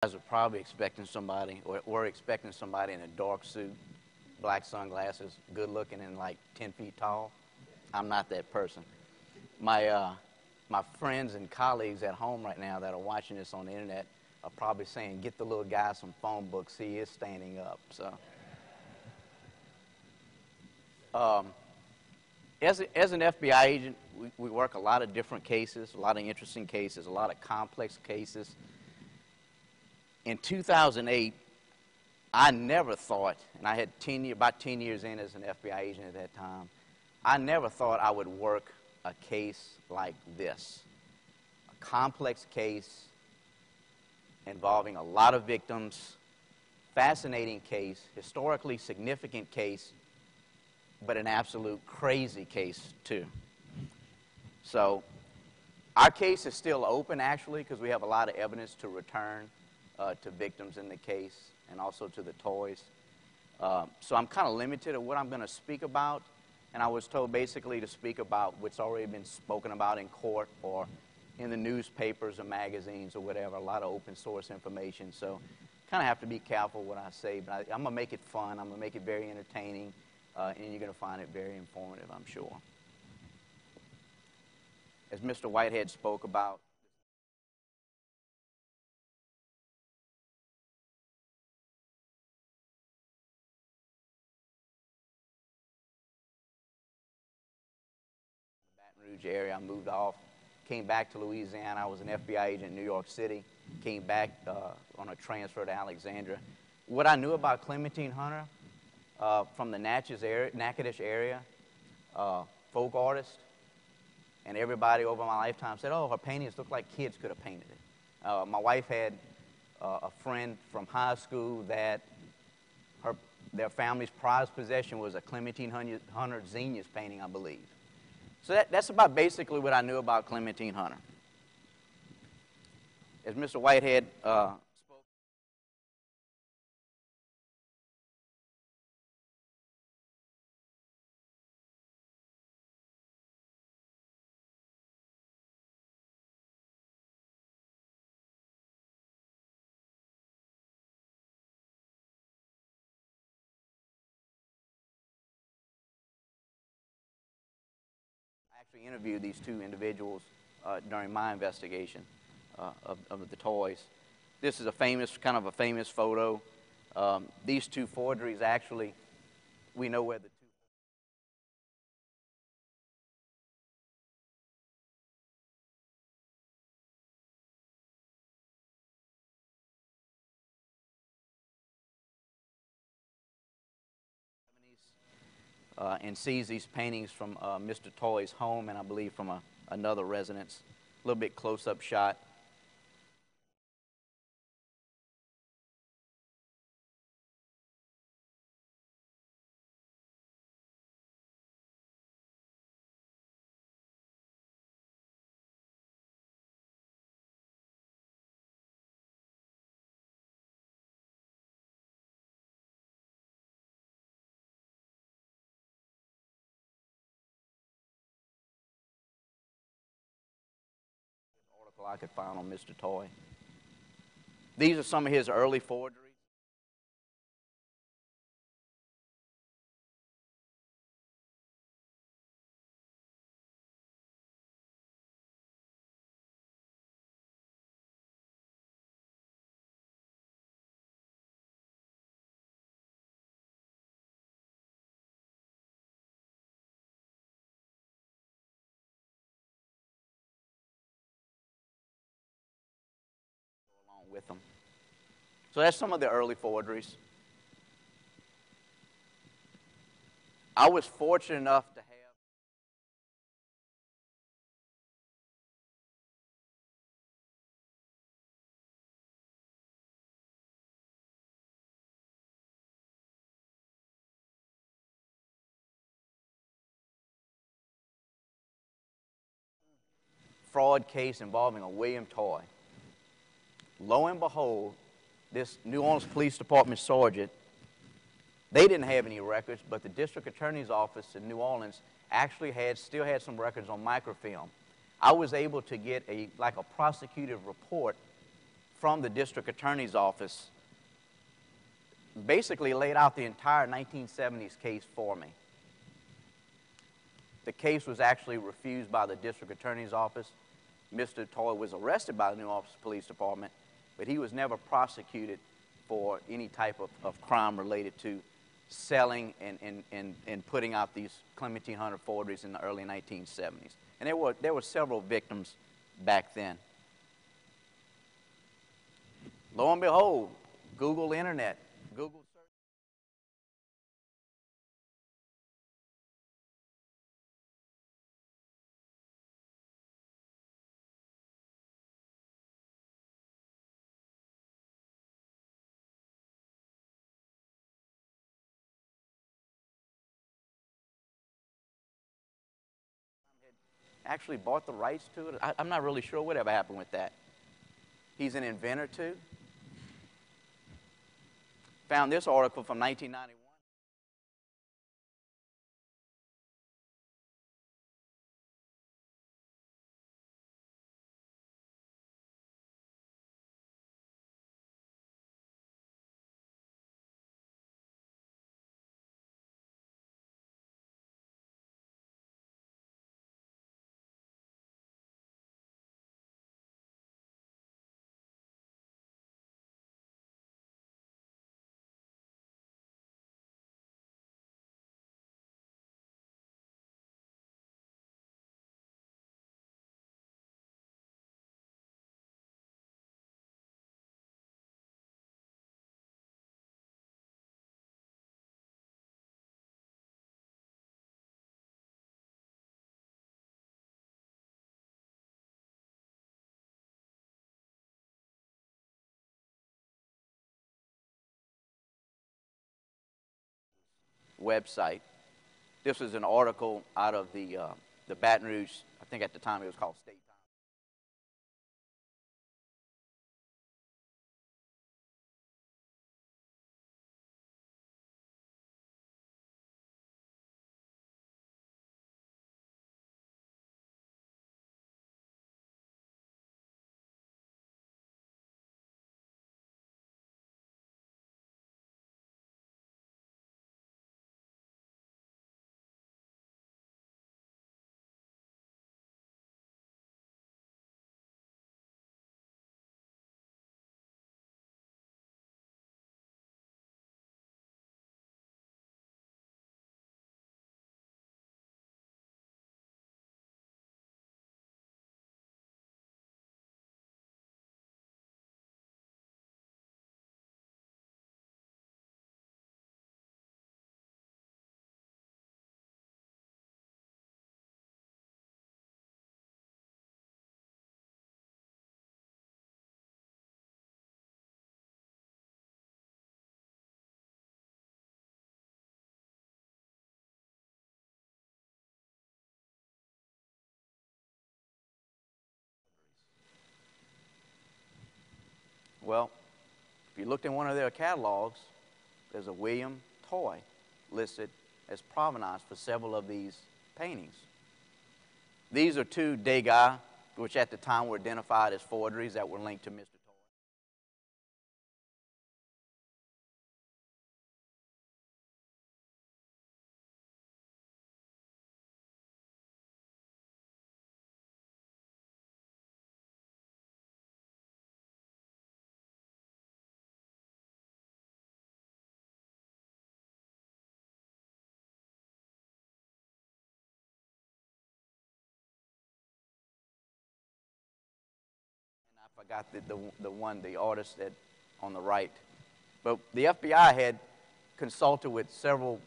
guys are probably expecting somebody, or were expecting somebody in a dark suit, black sunglasses, good looking, and like 10 feet tall. I'm not that person. My friends and colleagues at home right now that are watching this on the internet are probably saying, get the little guy some phone books. He is standing up. So, as an FBI agent, we work a lot of different cases, a lot of interesting cases, a lot of complex cases. In 2008, I never thought, and I had about 10 years in as an FBI agent at that time, I never thought I would work a case like this. A complex case involving a lot of victims, fascinating case, historically significant case, but an absolute crazy case too. So our case is still open actually because we have a lot of evidence to return to victims in the case and also to the Toys. So I'm kind of limited at what I'm going to speak about, and I was told basically to speak about what's already been spoken about in court or in the newspapers or magazines or whatever, a lot of open source information. So kind of have to be careful what I say, but I'm going to make it fun. I'm going to make it very entertaining, and you're going to find it very informative, I'm sure. As Mr. Whitehead spoke about, Baton Rouge area, I moved off, came back to Louisiana. I was an FBI agent in New York City, came back on a transfer to Alexandria. What I knew about Clementine Hunter from the Natchitoches area, folk artist, and everybody over my lifetime said, oh, her paintings look like kids could have painted it. My wife had a friend from high school that their family's prized possession was a Clementine Hunter Zinnias painting, I believe. So that's about basically what I knew about Clementine Hunter. As Mr. Whitehead spoke, I actually interviewed these two individuals during my investigation of the Toys. This is kind of a famous photo. These two forgeries, actually, we know where the two and sees these paintings from Mr. Toye's home, and I believe from another residence. A little bit close-up shot. Article I could find on Mr. Toye. These are some of his early forgeries. Along with them. So that's some of the early forgeries. I was fortunate enough to have a fraud case involving a William Toye. Lo and behold, this New Orleans Police Department sergeant, they didn't have any records, but the district attorney's office in New Orleans actually still had some records on microfilm. I was able to get like a prosecutive report from the district attorney's office basically laid out the entire 1970s case for me. The case was actually refused by the district attorney's office. Mr. Toye was arrested by the New Orleans Police Department, but he was never prosecuted for any type of crime related to selling and putting out these Clementine Hunter forgeries in the early 1970s. And there were several victims back then. Lo and behold, Google Internet, Google search. Actually bought the rights to it. I'm not really sure whatever happened with that. He's an inventor too. Found this article from 1991. Website. This was an article out of the Baton Rouge, I think at the time it was called State Times. Well, if you looked in one of their catalogs, there's a William Toye listed as provenance for several of these paintings. These are two Degas, which at the time were identified as forgeries that were linked to Mr. Toye. I forgot the artist that on the right. But the FBI had consulted with several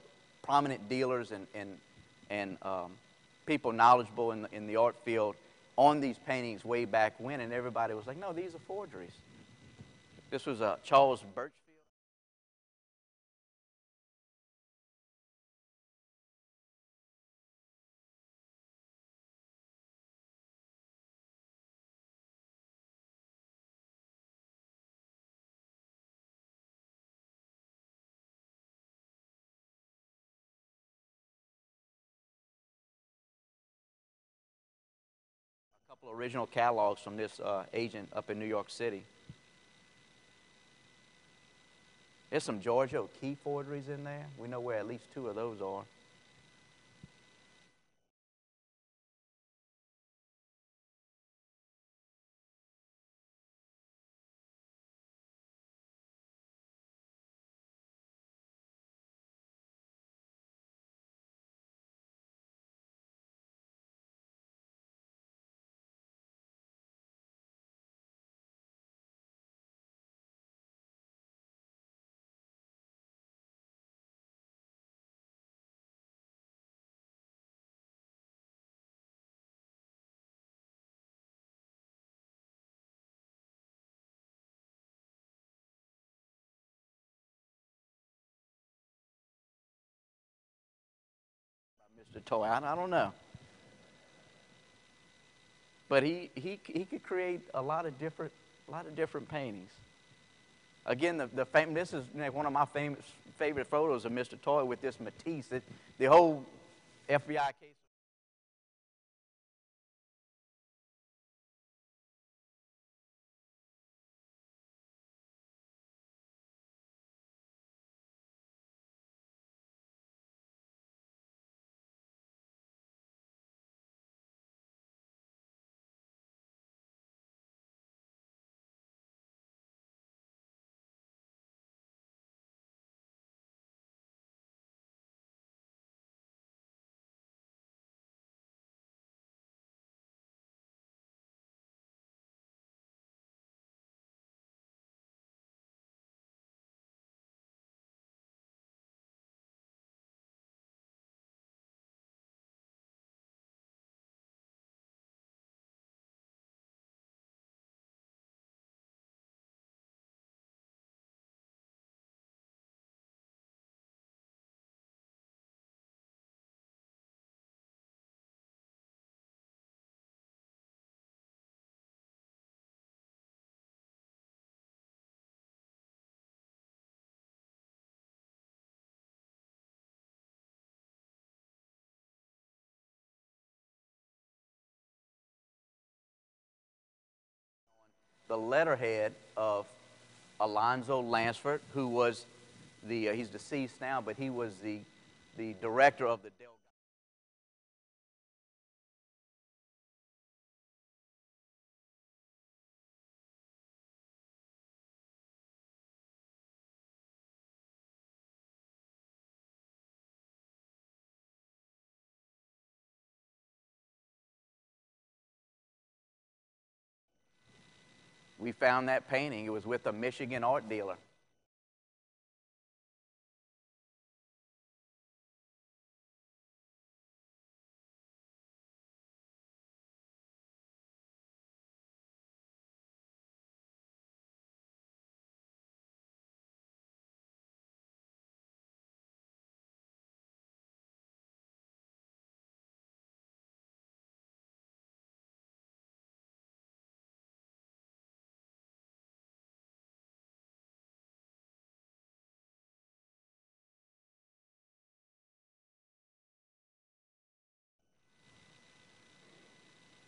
prominent dealers and people knowledgeable in the art field on these paintings way back when, and everybody was like, no, these are forgeries. This was Charles Birchfield. A couple of original catalogs from this agent up in New York City. There's some Georgia O'Keeffe forgeries in there. We know where at least 2 of those are. Mr. Toye, I don't know. But he could create a lot of different paintings. Again, this is one of my favorite photos of Mr. Toye with this Matisse. The whole FBI case. The letterhead of Alonzo Lansford, who was he's deceased now, but he was the director of the Delgado. We found that painting. It was with a Michigan art dealer.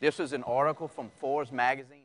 This is an article from Forbes magazine.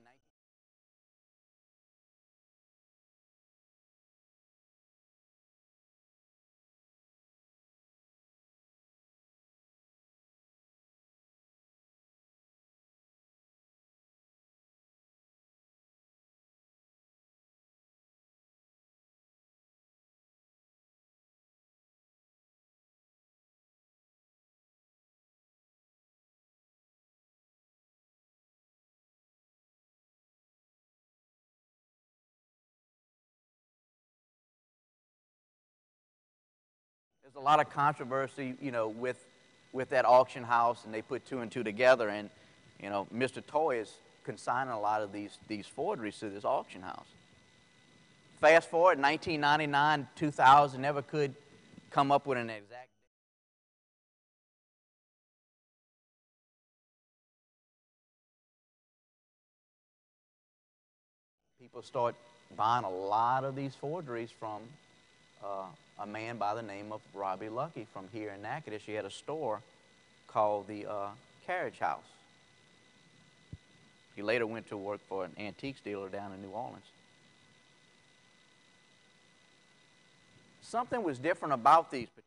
There's a lot of controversy, with that auction house, and they put 2 and 2 together, and, Mr. Toye is consigning a lot of these forgeries to this auction house. Fast forward, 1999, 2000, never could come up with an exact. People start buying a lot of these forgeries from a man by the name of Robbie Lucky from here in Natchitoches. He had a store called the Carriage House. He later went to work for an antiques dealer down in New Orleans. something was different about these particular.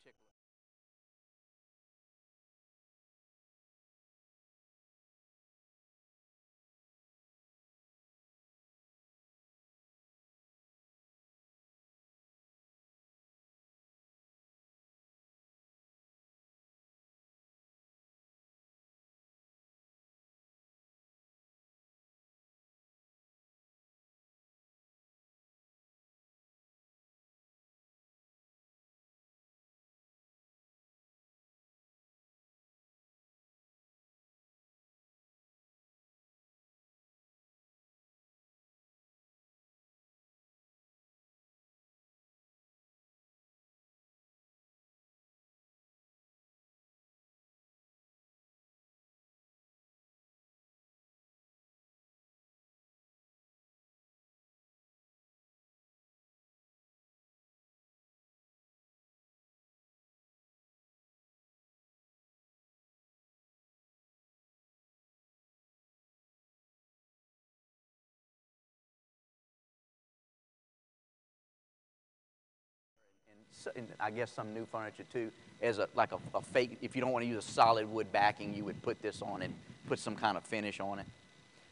And I guess some new furniture too, as like a fake. If you don't want to use a solid wood backing, you would put this on and put some kind of finish on it.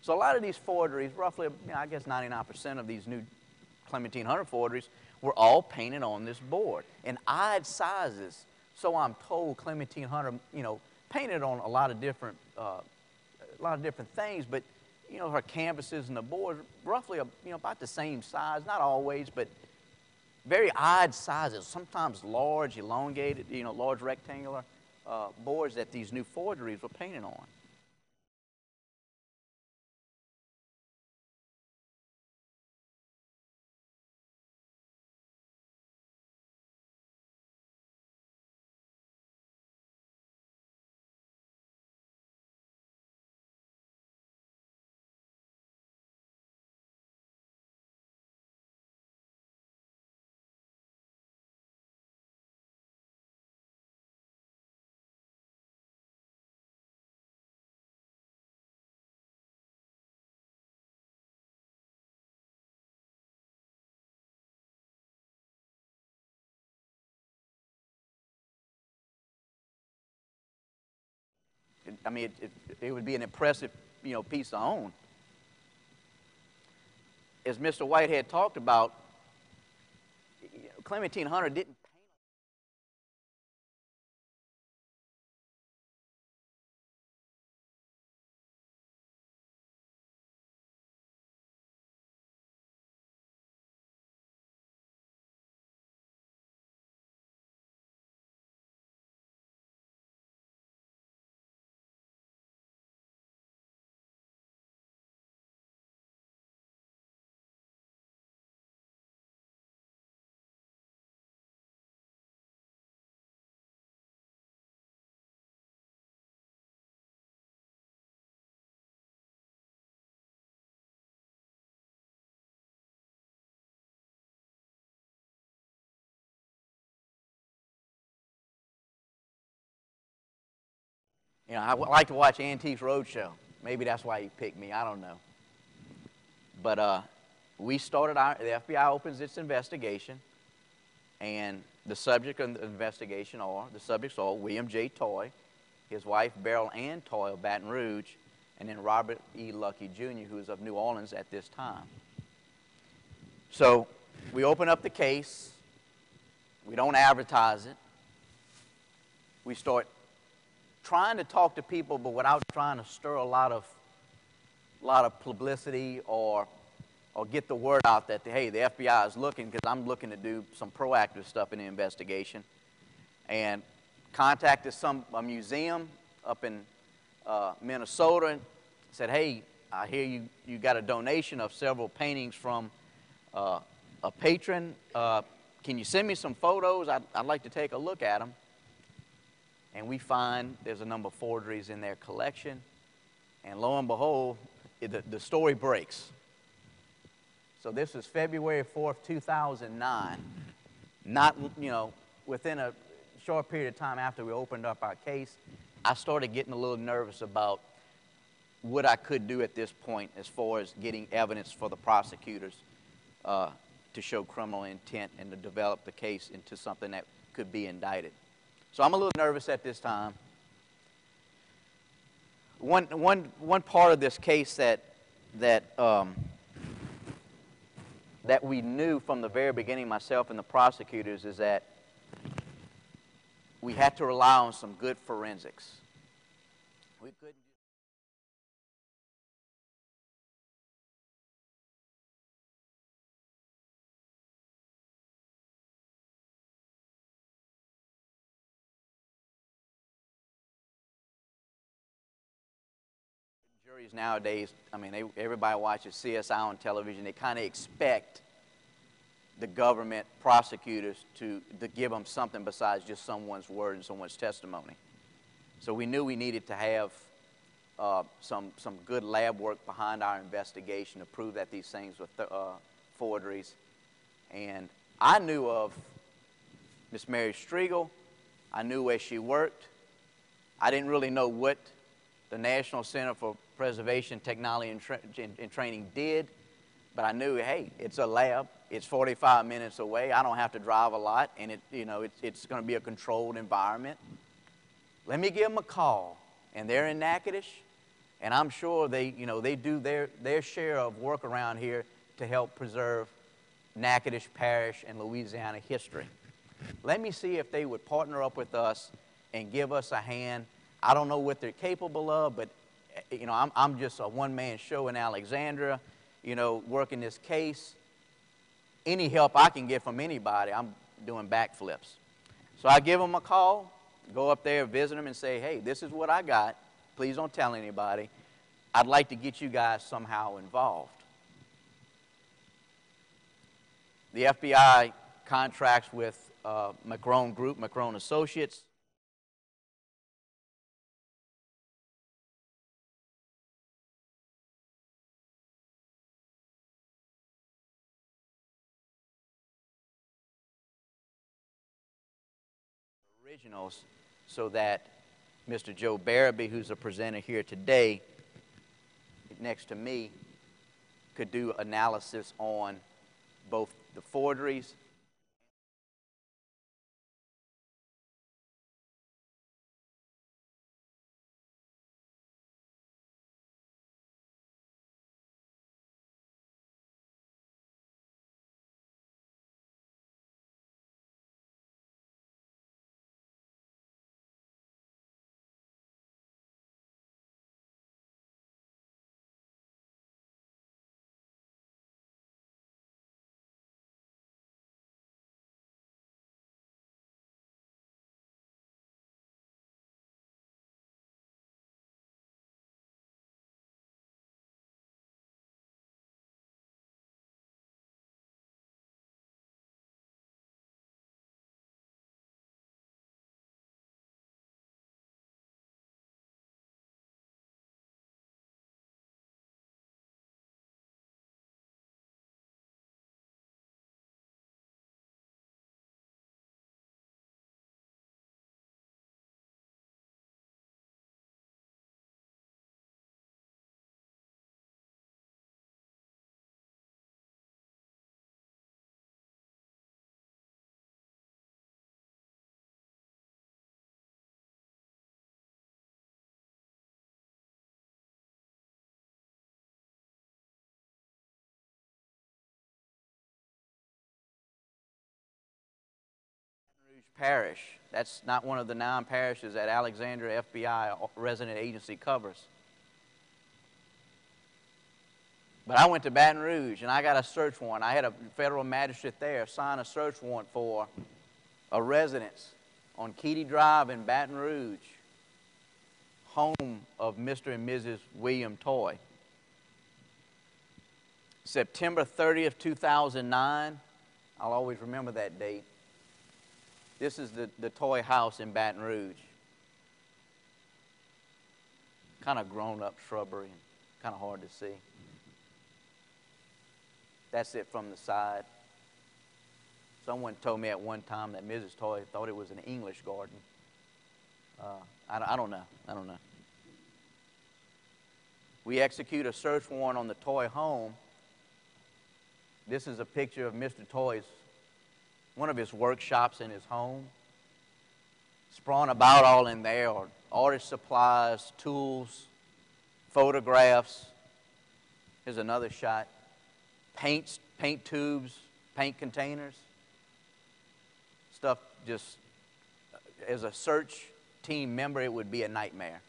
So a lot of these forgeries, roughly, I guess 99% of these new Clementine Hunter forgeries were all painted on this board in odd sizes. So I'm told Clementine Hunter, painted on a lot of different things, but her canvases and the boards roughly, about the same size. Not always, but very odd sizes, sometimes large, elongated, large rectangular boards that these new forgeries were painted on. I mean, it would be an impressive, piece to own. As Mr. Whitehead talked about, Clementine Hunter didn't paint. I like to watch Antiques Roadshow. Maybe that's why he picked me. I don't know. But we started the FBI opens its investigation, and the subject of the investigation the subjects are William J. Toye, his wife Beryl Ann Toye of Baton Rouge, and then Robert E. Lucky Jr., who is of New Orleans at this time. So we open up the case. We don't advertise it. We start trying to talk to people, but without trying to stir a lot of publicity or get the word out that, hey, the FBI is looking, because I'm looking to do some proactive stuff in the investigation. And contacted a museum up in Minnesota and said, hey, I hear you got a donation of several paintings from a patron. Can you send me some photos? I'd like to take a look at them. And we find there's a number of forgeries in their collection. And lo and behold, the story breaks. So this is February 4th, 2009. Not, within a short period of time after we opened up our case, I started getting a little nervous about what I could do at this point as far as getting evidence for the prosecutors to show criminal intent and to develop the case into something that could be indicted. So I'm a little nervous at this time. One part of this case that we knew from the very beginning, myself and the prosecutors, is that we had to rely on some good forensics. We couldn't. Juries nowadays, I mean, everybody watches CSI on television. They kind of expect the government prosecutors to give them something besides just someone's word and someone's testimony. So we knew we needed to have some good lab work behind our investigation to prove that these things were forgeries. And I knew of Miss Mary Striegel. I knew where she worked. I didn't really know what the National Center for Preservation, Technology, and Training did, but I knew, hey, it's a lab. It's 45 minutes away. I don't have to drive a lot, and it's going to be a controlled environment. Let me give them a call, and they're in Natchitoches, and I'm sure they do their share of work around here to help preserve Natchitoches Parish and Louisiana history. Let me see if they would partner up with us and give us a hand. I don't know what they're capable of, but I'm just a one-man show in Alexandria, working this case. Any help I can get from anybody, I'm doing backflips. So I give them a call, go up there, visit them, and say, hey, this is what I got. Please don't tell anybody. I'd like to get you guys somehow involved. The FBI contracts with McCrone Group, McCrone Associates. Originals, so that Mr. Joe Barabee, who's a presenter here today next to me, could do analysis on both the forgeries Parish. That's not one of the 9 parishes that Alexandria FBI resident agency covers. But I went to Baton Rouge, and I got a search warrant. I had a federal magistrate there sign a search warrant for a residence on Keedy Drive in Baton Rouge, home of Mr. and Mrs. William Toye. September 30th, 2009. I'll always remember that date. This is the Toye house in Baton Rouge. Kind of grown-up shrubbery and kind of hard to see. That's it from the side. Someone told me at one time that Mrs. Toye thought it was an English garden. I don't know. I don't know. We execute a search warrant on the Toye home This is a picture of Mr. Toye's, one of his workshops in his home. Sprawn about all in there are artist supplies, tools, photographs. Here's another shot. Paints, paint tubes, paint containers. Stuff just, as a search team member, it would be a nightmare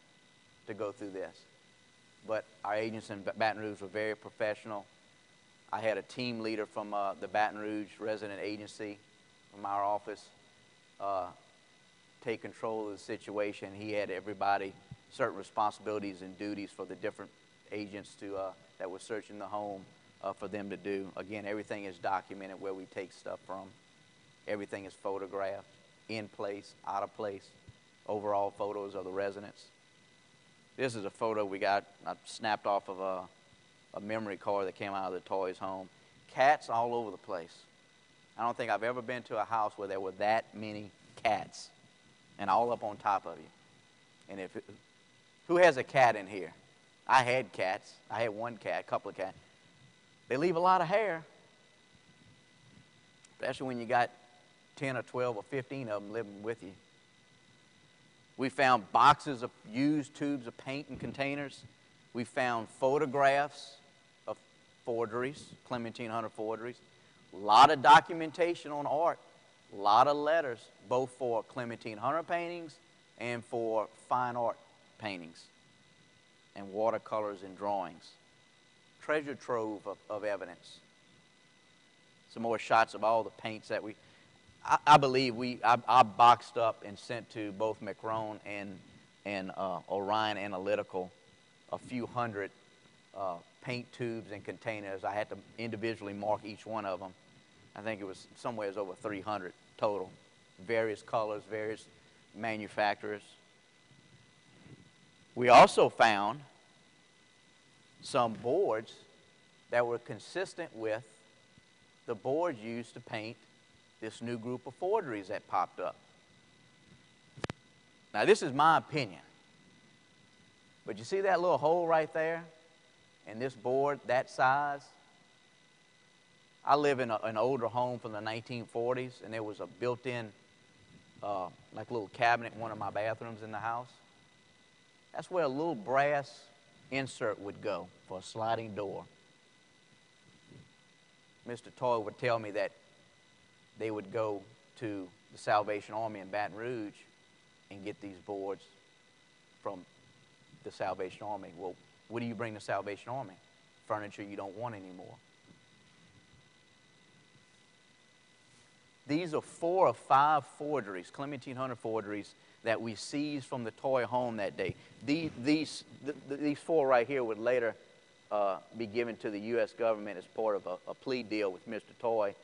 to go through this. But our agents in Baton Rouge were very professional. I had a team leader from the Baton Rouge resident agency from our office take control of the situation. He had everybody certain responsibilities and duties for the different agents that were searching the home for them to do. Again, everything is documented where we take stuff from. Everything is photographed, in place, out of place, overall photos of the residents. This is a photo I snapped off of a memory card that came out of the Toye's home. Cats all over the place. I don't think I've ever been to a house where there were that many cats and all up on top of you. And who has a cat in here? I had cats. I had one cat, a couple of cats. They leave a lot of hair, especially when you got 10 or 12 or 15 of them living with you. We found boxes of used tubes of paint and containers. We found photographs of forgeries, Clementine Hunter forgeries. A lot of documentation on art. A lot of letters, both for Clementine Hunter paintings and for fine art paintings and watercolors and drawings. Treasure trove of evidence. Some more shots of all the paints that I believe I boxed up and sent to both McRone and Orion Analytical a few hundred paint tubes and containers. I had to individually mark each one of them. I think it was somewhere over 300 total. Various colors, various manufacturers. We also found some boards that were consistent with the boards used to paint this new group of forgeries that popped up. Now, this is my opinion, but you see that little hole right there in this board, that size? I live in an older home from the 1940s, and there was a built-in like little cabinet in one of my bathrooms in the house. That's where a little brass insert would go for a sliding door. Mr. Toye would tell me that they would go to the Salvation Army in Baton Rouge and get these boards from the Salvation Army. Well, what do you bring to Salvation Army? Furniture you don't want anymore. These are 4 or 5 forgeries, Clementine Hunter forgeries, that we seized from the Toye home that day. These 4 right here would later be given to the U.S. government as part of a plea deal with Mr. Toye.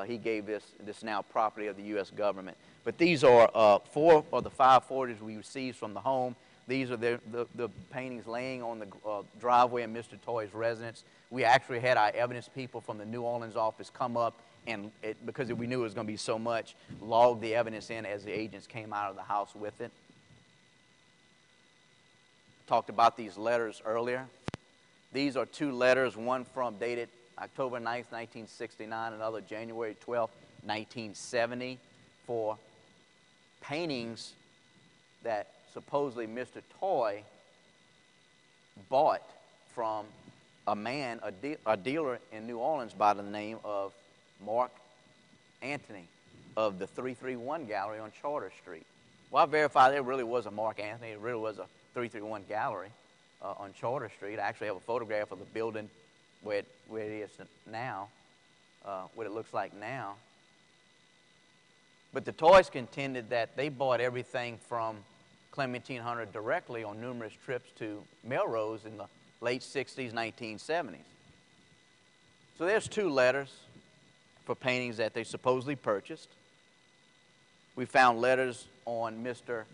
He gave this now property of the U.S. government. But these are 4 of the 5 forgeries we seized from the home. These are the paintings laying on the driveway in Mr. Toye's residence. We actually had our evidence people from the New Orleans office come up and, because we knew it was going to be so much, log the evidence in as the agents came out of the house with it. Talked about these letters earlier. These are 2 letters, one from dated October 9th, 1969, another January 12th, 1970, for paintings that supposedly Mr. Toye bought from a man, a dealer in New Orleans by the name of Mark Anthony of the 331 Gallery on Charter Street. Well, I verified there really was a Mark Anthony. It really was a 331 Gallery on Charter Street. I actually have a photograph of the building where it is now, what it looks like now. But the Toyes contended that they bought everything from Clementine Hunter directly on numerous trips to Melrose in the late 60s, 1970s. So there's 2 letters for paintings that they supposedly purchased. We found letters on Mr.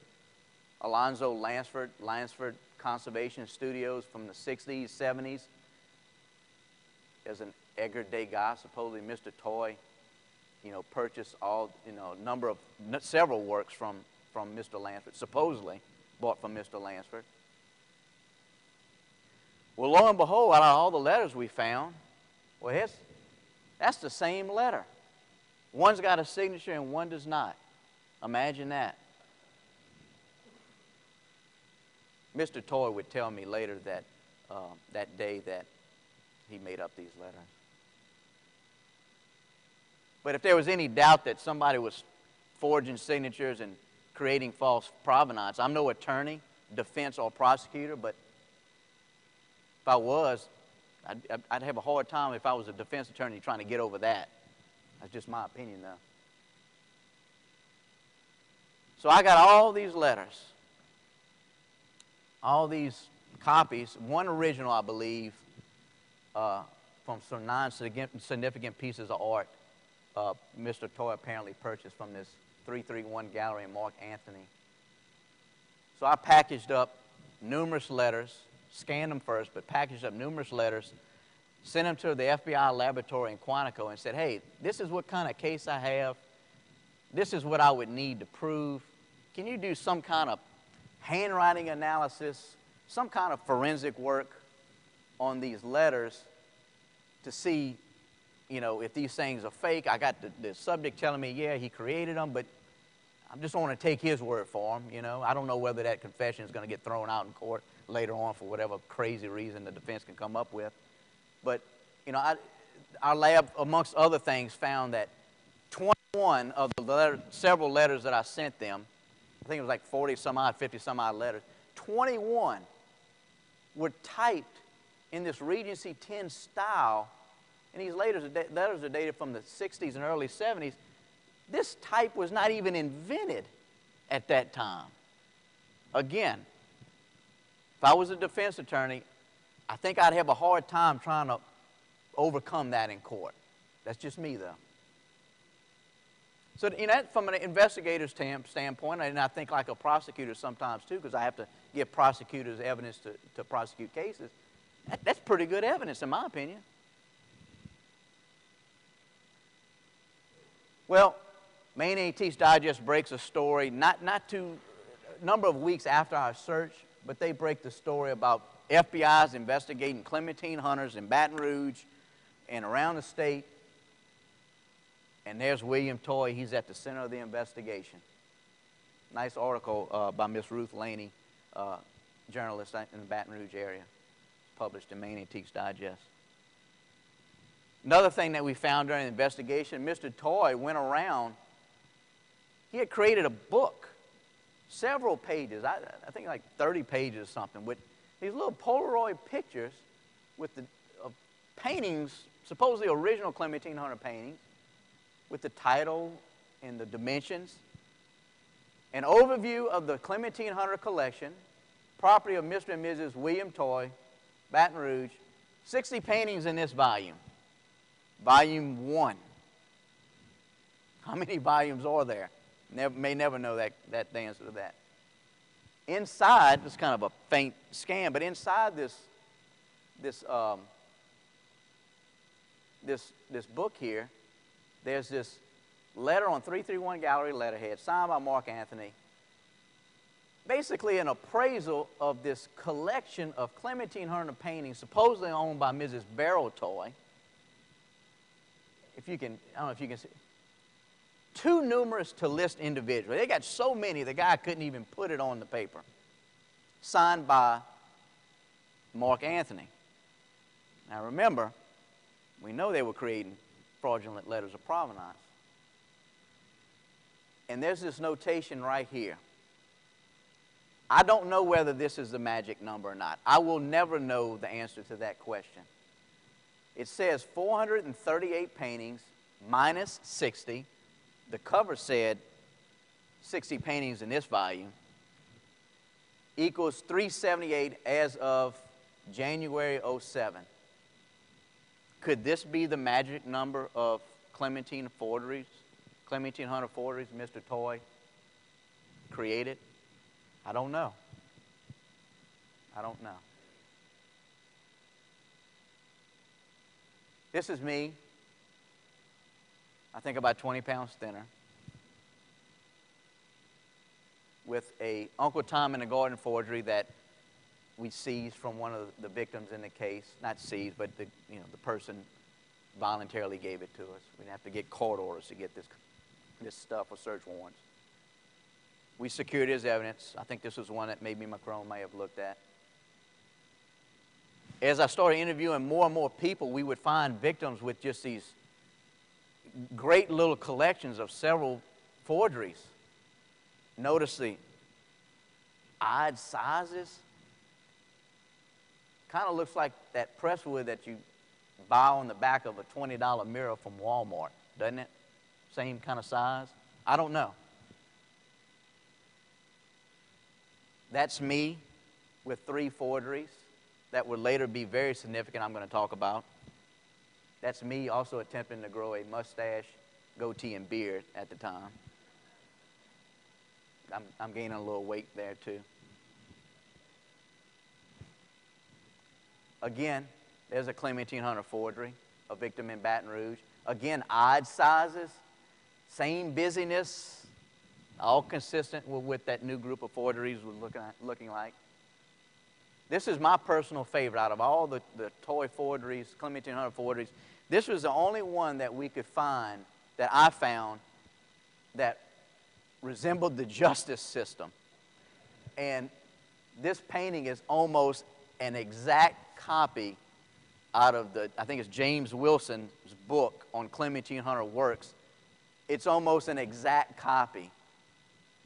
Alonzo Lansford Conservation Studios from the 60s, 70s. There's an Edgar Degas, supposedly Mr. Toye, purchased several works from Mr. Lansford, supposedly bought from Mr. Lansford. Well, lo and behold, out of all the letters we found, well, That's the same letter. One's got a signature and one does not. Imagine that. Mr. Toye would tell me later that that day that he made up these letters. But if there was any doubt that somebody was forging signatures and creating false provenance, I'm no attorney, defense, or prosecutor, but if I was, I'd have a hard time if I was a defense attorney trying to get over that. That's just my opinion, though. So I got all these letters, all these copies, one original, I believe, from some non-significant pieces of art Mr. Toye apparently purchased from this 331 gallery in Mark Anthony. So I packaged up numerous letters, scanned them first, but packaged up numerous letters, sent them to the FBI laboratory in Quantico and said, hey, this is what kind of case I have. This is what I would need to prove. Can you do some kind of handwriting analysis, some kind of forensic work on these letters to see, you know, if these things are fake? I got the subject telling me, yeah, he created them, but I just want to take his word for him, you know. I don't know whether that confession is going to get thrown out in court later on for whatever crazy reason the defense can come up with. But, you know, our lab, amongst other things, found that 21 of the several letters that I sent them, I think it was like 40-some-odd, 50-some-odd letters, 21 were typed in this Regency 10 style, and these letters are dated from the 60s and early 70s. This type was not even invented at that time. Again, if I was a defense attorney, I think I'd have a hard time trying to overcome that in court. That's just me, though. So, you know, from an investigator's standpoint, and I think like a prosecutor sometimes too, because I have to give prosecutors evidence to prosecute cases, that's pretty good evidence in my opinion. Well, Maine Antiques Digest breaks a story, not too number of weeks after our search, but they break the story about FBI's investigating Clementine Hunters in Baton Rouge and around the state. And there's William Toye. He's at the center of the investigation. Nice article by Miss Ruth Laney, journalist in the Baton Rouge area, published in Maine Antiques Digest. Another thing that we found during the investigation, Mr. Toye went around. He had created a book, several pages, I think like 30 pages or something, with these little Polaroid pictures with the paintings, supposedly original Clementine Hunter paintings, with the title and the dimensions, an overview of the Clementine Hunter collection, property of Mr. and Mrs. William Toye, Baton Rouge, 60 paintings in this volume. Volume 1. How many volumes are there? May never know the answer to that. Inside, this is kind of a faint scan, but inside this book here, there's this letter on 331 Gallery letterhead, signed by Mark Anthony, basically an appraisal of this collection of Clementine Hunter paintings, supposedly owned by Mrs. Beryl Toye. If you can, I don't know if you can see. Too numerous to list individually. They got so many, the guy couldn't even put it on the paper. Signed by Mark Anthony. Now remember, we know they were creating fraudulent letters of provenance. And there's this notation right here. I don't know whether this is the magic number or not. I will never know the answer to that question. It says 438 paintings minus 60. The cover said 60 paintings in this volume equals 378 as of January 07. Could this be the magic number of Clementine forgeries, Clementine Hunter forgeries Mr. Toye created? I don't know. I don't know. This is me. I think about 20 pounds thinner, with a Uncle Tom in the Garden forgery that we seized from one of the victims in the case. Not seized, but the person voluntarily gave it to us. We didn't have to get court orders to get this stuff or search warrants. We secured his evidence. I think this was one that maybe Macron may have looked at. As I started interviewing more and more people, we would find victims with just these great little collections of several forgeries. Notice the odd sizes. Kind of looks like that presswood that you buy on the back of a $20 mirror from Walmart, doesn't it? Same kind of size? I don't know. That's me with 3 forgeries that would later be very significant, I'm going to talk about. That's me also attempting to grow a mustache, goatee, and beard at the time. I'm gaining a little weight there too. Again, there's a Clementine Hunter forgery, a victim in Baton Rouge. Again, odd sizes, same busyness, all consistent with what that new group of forgeries was looking like. This is my personal favorite out of all the Toye forgeries, Clementine Hunter forgeries. This was the only one that we could find, that I found, that resembled the justice system. And this painting is almost an exact copy out of I think it's James Wilson's book on Clementine Hunter works. It's almost an exact copy.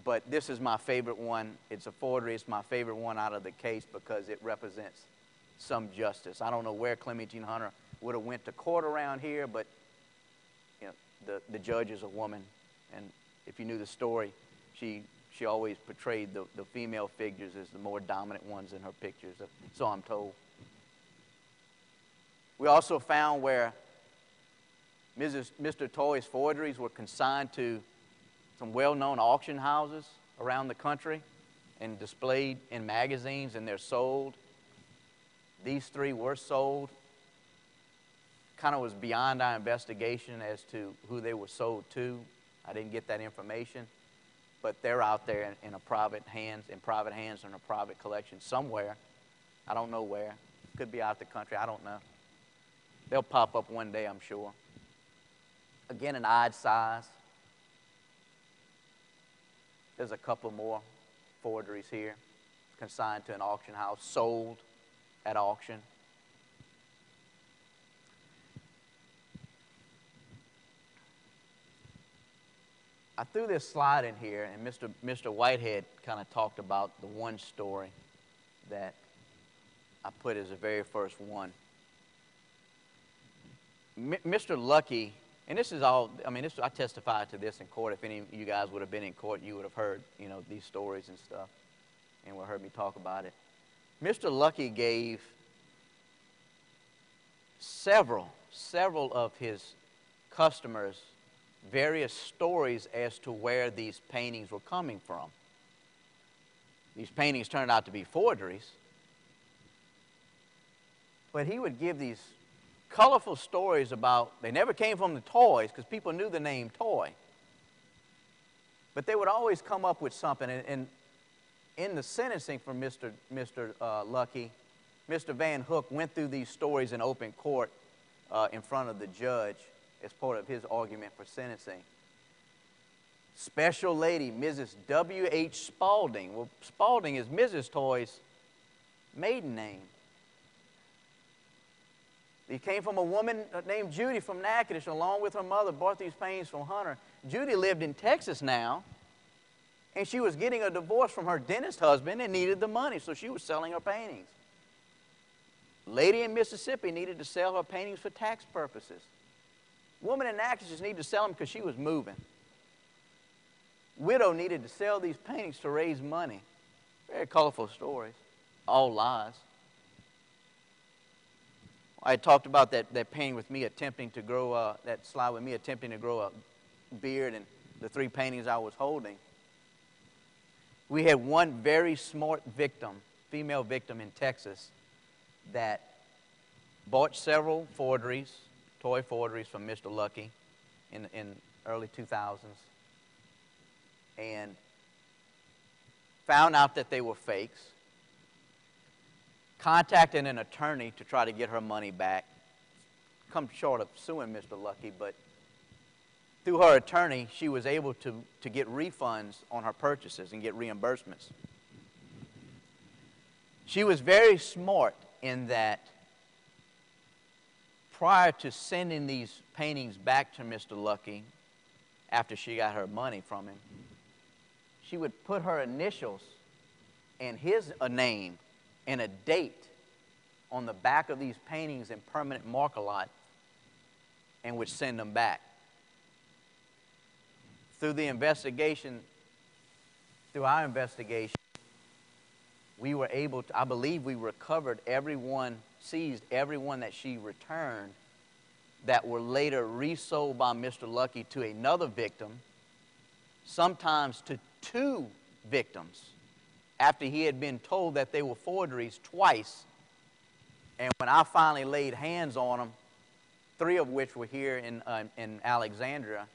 But this is my favorite one. It's a forgery. It's my favorite one out of the case because it represents some justice. I don't know where Clementine Hunter would have went to court around here, but you know, the judge is a woman, and if you knew the story, she always portrayed the female figures as the more dominant ones in her pictures, so I'm told. We also found where Mr. Toye's forgeries were consigned to some well-known auction houses around the country and displayed in magazines, and they're sold. These 3 were sold. Kind of was beyond our investigation as to who they were sold to. I didn't get that information, but they're out there in private hands in a private collection somewhere. I don't know where. Could be out the country. I don't know. They'll pop up one day, I'm sure. Again, an odd size. There's a couple more forgeries here, consigned to an auction house, sold at auction. I threw this slide in here, and Mr. Whitehead kind of talked about the one story that I put as the very first one. Mr. Lucky, and this is all, I mean, I testified to this in court. If any of you guys would have been in court, you would have heard, you know, these stories and stuff, and would have heard me talk about it. Mr. Lucky gave several of his customers various stories as to where these paintings were coming from. These paintings turned out to be forgeries, but he would give these colorful stories about, they never came from the Toys because people knew the name Toye, but they would always come up with something. And in the sentencing for Mr. Lucky, Mr. Van Hook went through these stories in open court in front of the judge as part of his argument for sentencing. Special lady, Mrs. W.H. Spaulding. Well, Spaulding is Mrs. Toye's maiden name. He came from a woman named Judy from Natchitoches, along with her mother, bought these paintings from Hunter. Judy lived in Texas now, and she was getting a divorce from her dentist husband and needed the money, so she was selling her paintings. Lady in Mississippi needed to sell her paintings for tax purposes. Woman in Natchitoches needed to sell them because she was moving. Widow needed to sell these paintings to raise money. Very colorful stories, all lies. I talked about that painting with me attempting to grow, that slide with me attempting to grow a beard, and the 3 paintings I was holding. We had one very smart victim, female victim in Texas, that bought several forgeries, Toye forgeries from Mr. Lucky in early 2000s, and found out that they were fakes, contacted an attorney to try to get her money back, come short of suing Mr. Lucky, but through her attorney, she was able to get refunds on her purchases and get reimbursements. She was very smart in that prior to sending these paintings back to Mr. Lucky after she got her money from him, she would put her initials and his name and a date on the back of these paintings in permanent marker lot and would send them back. Through the investigation, through our investigation, we were able to, I believe we recovered everyone, seized everyone that she returned that were later resold by Mr. Lucky to another victim, sometimes to 2 victims, after he had been told that they were forgeries twice. And when I finally laid hands on them, 3 of which were here in Alexandria,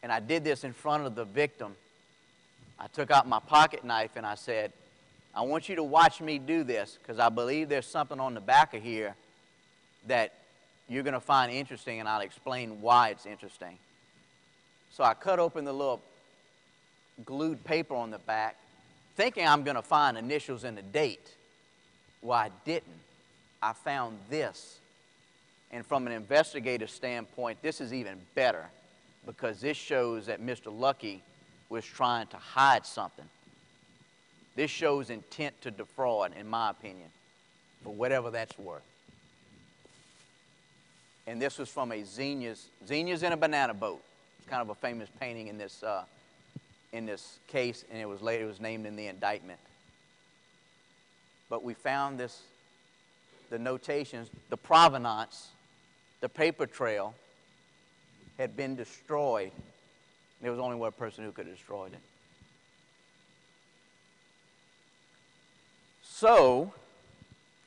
and I did this in front of the victim, I took out my pocket knife and I said, I want you to watch me do this because I believe there's something on the back of here that you're going to find interesting, and I'll explain why it's interesting. So I cut open the little glued paper on the back, thinking I'm going to find initials and a date. Well, I didn't. I found this. And from an investigative standpoint, this is even better because this shows that Mr. Lucky was trying to hide something. This shows intent to defraud, in my opinion, for whatever that's worth. And this was from a Zinnias in a Banana Boat. It's kind of a famous painting in this case, and it was named in the indictment. But we found this, the notations, the provenance, the paper trail had been destroyed. There was only one person who could have destroyed it. So,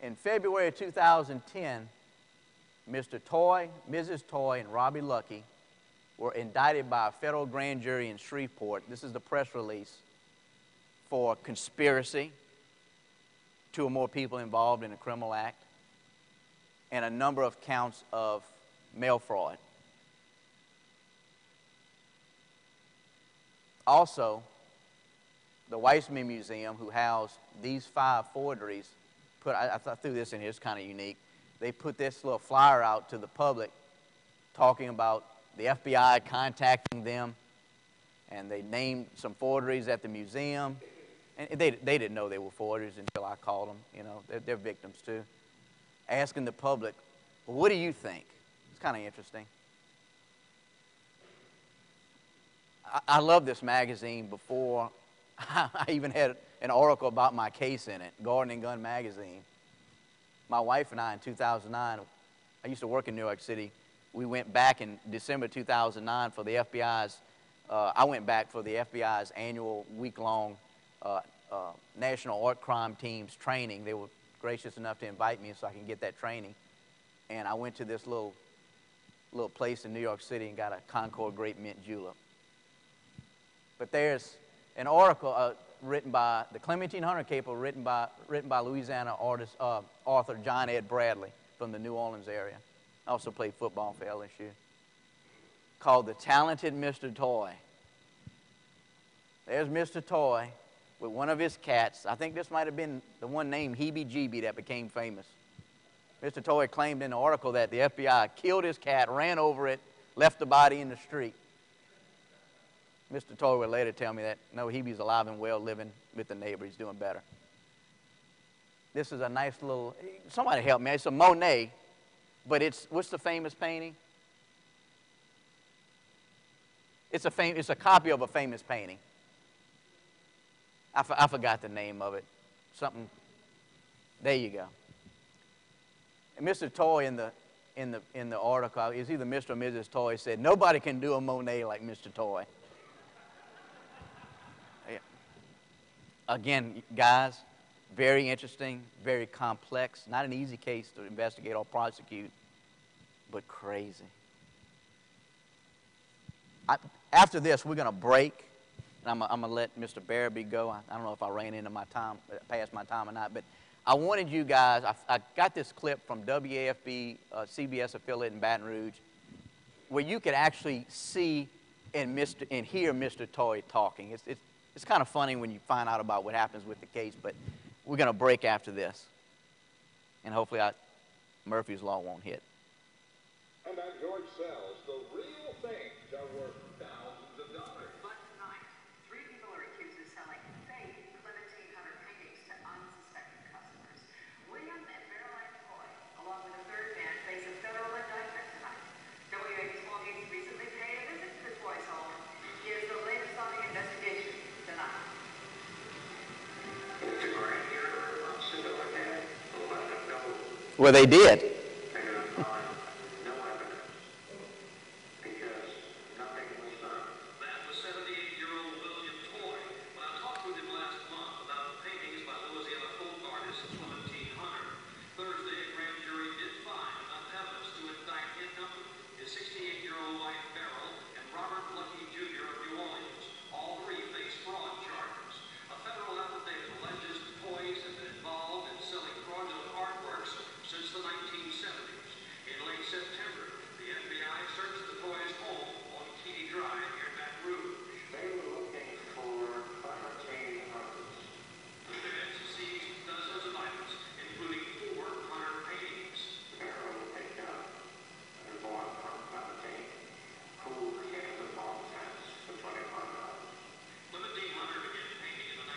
in February of 2010, Mr. Toye, Mrs. Toye, and Robbie Lucky were indicted by a federal grand jury in Shreveport. This is the press release, for conspiracy, 2 or more people involved in a criminal act, and a number of counts of mail fraud. Also, the Weissman Museum, who housed these 5 forgeries, I threw this in here, it's kind of unique. They put this little flyer out to the public talking about the FBI contacting them, and they named some forgeries at the museum. And they didn't know they were forgeries until I called them. You know, they're victims too. Asking the public, well, what do you think? It's kind of interesting. I love this magazine before I even had an article about my case in it, Garden and Gun magazine. My wife and I, in 2009, I used to work in New York City. We went back in December 2009 for the FBI's, I went back for the FBI's annual week-long National Art Crime Teams training. They were gracious enough to invite me so I can get that training. And I went to this little place in New York City and got a Concord Grape Mint Julep. But there's an article written by the Clementine Hunter caper, written by Louisiana author John Ed Bradley from the New Orleans area. I also played football for LSU. Called The Talented Mr. Toye. There's Mr. Toye with one of his cats. I think this might have been the one named Heebie Jeebie that became famous. Mr. Toye claimed in the article that the FBI killed his cat, ran over it, left the body in the street. Mr. Toye would later tell me that, no, Heebie's alive and well, living with the neighbor. He's doing better. This is a nice little, somebody help me. It's a Monet, but what's the famous painting? It's a copy of a famous painting. I forgot the name of it. Something, there you go. And Mr. Toye in the article, it's either Mr. or Mrs. Toye, said, nobody can do a Monet like Mr. Toye. Again, guys, very interesting, very complex. Not an easy case to investigate or prosecute, but crazy. After this, we're going to break. And I'm going to let Mr. Barabee go. I don't know if I ran into my time, past my time or not, but I wanted you guys, I got this clip from WAFB, CBS affiliate in Baton Rouge, where you could actually see and hear Mr. Toye talking. It's kind of funny when you find out about what happens with the case, but we're going to break after this. And hopefully Murphy's Law won't hit. And at George sells the real things are worth thousands of dollars. But tonight, 3 people are accused of selling fake Clementine Hunter paintings to unsuspecting customers. William and Beryl Ann Toye, along with a third man, face a federal indictment tonight. WAB's Paul Gates recently paid a visit to the Toye's home. Here's the latest on the investigation tonight. Well, they did. That was 78-year-old William Toye. When I talked with him last month about the paintings by Louisiana folk artist Clementine Hunter, Thursday a grand jury did find enough evidence to indict him, his 68-year-old wife Beryl, and Robert Lucky Jr. of New Orleans. All 3 face fraud charges. A federal affidavit alleges the Toyes have been involved in selling fraudulent artworks since the 1970s. In late September, the FBI searched the Toyes' home on Key Drive near Baton Rouge. They were looking for Clementine Hunters. The feds seized dozens of items, including 4 Hunter paintings. Beryl picked up and bought from Clementine, who gave the ball test for $25. Clementine Hunter began painting in the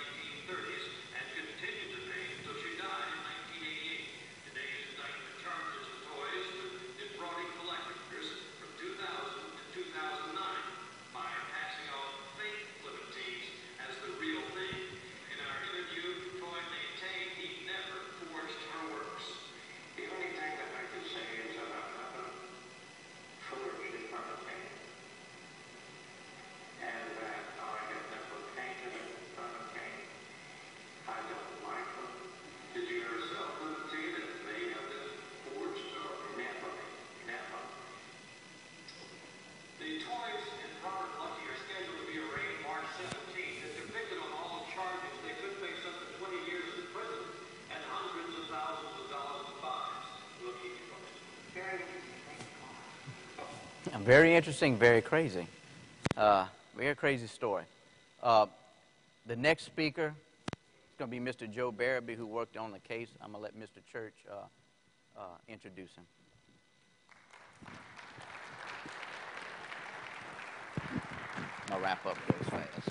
1930s and continued to paint until she died in 1988. Today's indictment charges the Toyes with defrauding collectors from 2000 to 2009 by passing off fake Clementines as the real thing. In our interview, Toye maintained he never forged her works. The only thing that I can say is that I've never forged a Clementine, and that I have never painted a Clementine. I don't like them. Did you ever sell Clementine and may have been forged or Never, never. The Toyes and Robert Lucky are scheduled to be arraigned March 17th. If convicted on all charges, they could face up to 20 years in prison and hundreds of thousands of dollars in fines. We'll keep you posted. Very interesting. Thank you, Paul. Very interesting, very crazy. Very crazy story. The next speaker is going to be Mr. Joe Barabee, who worked on the case. I'm going to let Mr. Church introduce him. I'll wrap up real fast.